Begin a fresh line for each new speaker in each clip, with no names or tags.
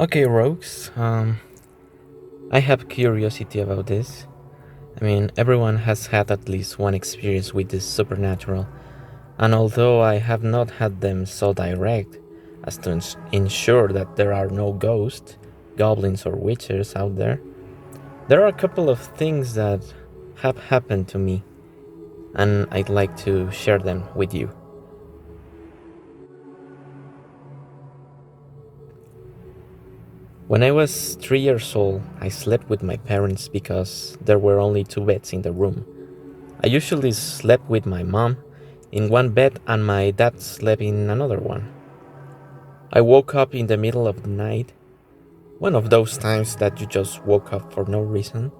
Okay, Rogues. I have curiosity about this. I mean, everyone has had at least one experience with this supernatural, and although I have not had them so direct as to ensure that there are no ghosts, goblins, or witches out there, there are a couple of things that have happened to me, and I'd like to share them with you. When I was 3 years old, I slept with my parents because there were only two beds in the room. I usually slept with my mom in one bed and my dad slept in another one. I woke up in the middle of the night, one of those times that you just woke up for no reason,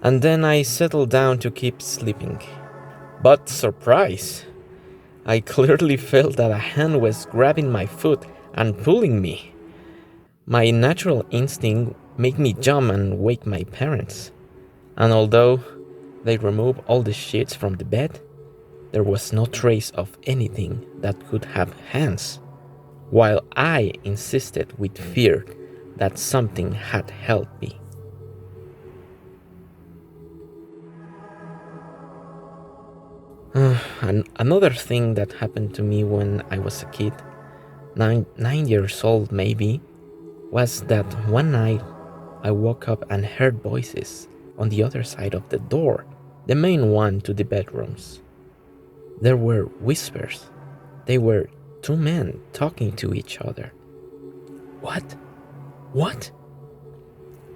and then I settled down to keep sleeping. But surprise! I clearly felt that a hand was grabbing my foot and pulling me. My natural instinct made me jump and wake my parents, and although they removed all the sheets from the bed, there was no trace of anything that could have hands, while I insisted with fear that something had helped me. And another thing that happened to me when I was a kid, 9 years old maybe, was that one night I woke up and heard voices on the other side of the door, the main one to the bedrooms. There were whispers. They were two men talking to each other. What? What?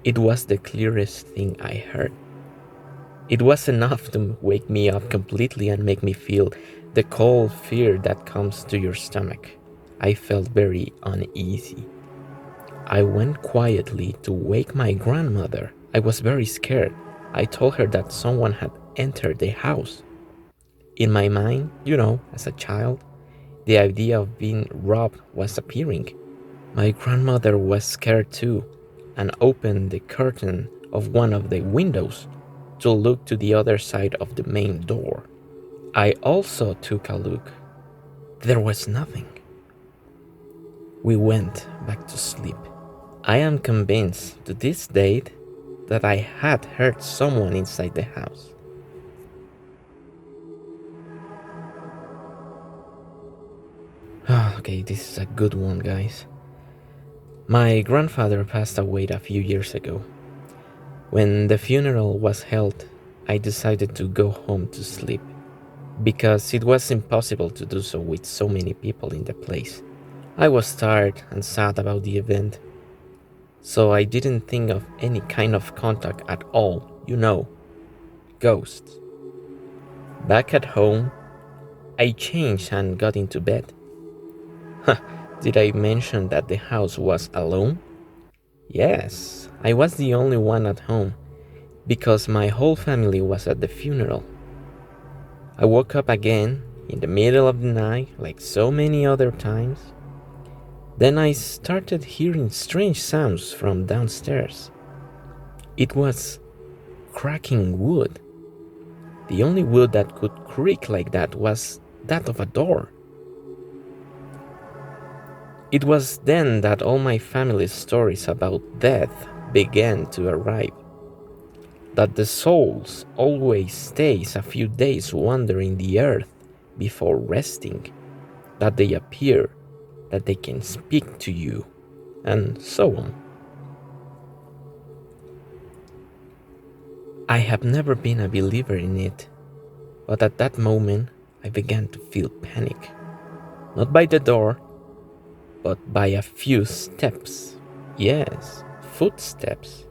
It was the clearest thing I heard. It was enough to wake me up completely and make me feel the cold fear that comes to your stomach. I felt very uneasy. I went quietly to wake my grandmother. I was very scared. I told her that someone had entered the house. In my mind, as a child, the idea of being robbed was appearing. My grandmother was scared too and opened the curtain of one of the windows to look to the other side of the main door. I also took a look. There was nothing. We went back to sleep. I am convinced to this date that I had heard someone inside the house. Okay, this is a good one, guys. My grandfather passed away a few years ago. When the funeral was held, I decided to go home to sleep because it was impossible to do so with so many people in the place. I was tired and sad about the event, so I didn't think of any kind of contact at all, ghosts. Back at home, I changed and got into bed. Did I mention that the house was alone? Yes, I was the only one at home because my whole family was at the funeral. I woke up again in the middle of the night, like so many other times. Then I started hearing strange sounds from downstairs. It was cracking wood. The only wood that could creak like that was that of a door. It was then that all my family's stories about death began to arrive. That the souls always stays a few days wandering the earth before resting, that they appear, that they can speak to you, and so on. I have never been a believer in it, but at that moment I began to feel panic. Not by the door, but by a few steps. Yes, footsteps.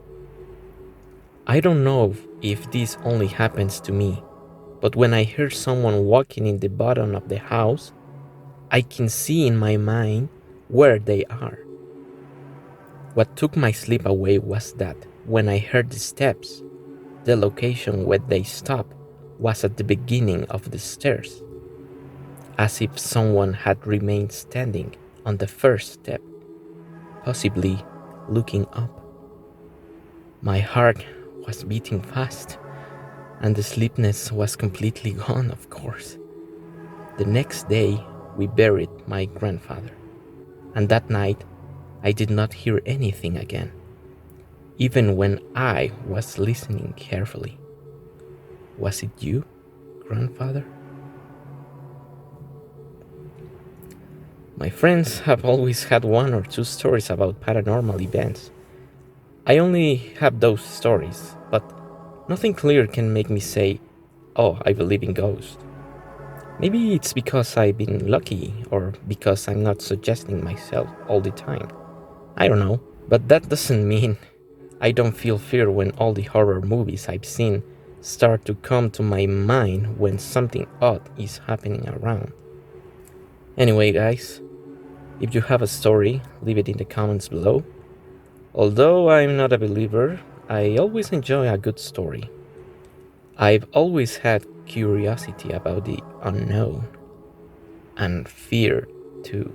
I don't know if this only happens to me, but when I hear someone walking in the bottom of the house, I can see in my mind where they are. What took my sleep away was that when I heard the steps, the location where they stopped was at the beginning of the stairs, as if someone had remained standing on the first step, possibly looking up. My heart was beating fast, and the sleepiness was completely gone, of course. The next day, we buried my grandfather, and that night, I did not hear anything again, even when I was listening carefully. Was it you, grandfather? My friends have always had one or two stories about paranormal events. I only have those stories, but nothing clear can make me say, oh, I believe in ghosts. Maybe it's because I've been lucky, or because I'm not suggesting myself all the time. I don't know. But that doesn't mean I don't feel fear when all the horror movies I've seen start to come to my mind when something odd is happening around. Anyway, guys, if you have a story, leave it in the comments below. Although I'm not a believer, I always enjoy a good story. I've always had curiosity about the unknown and fear too.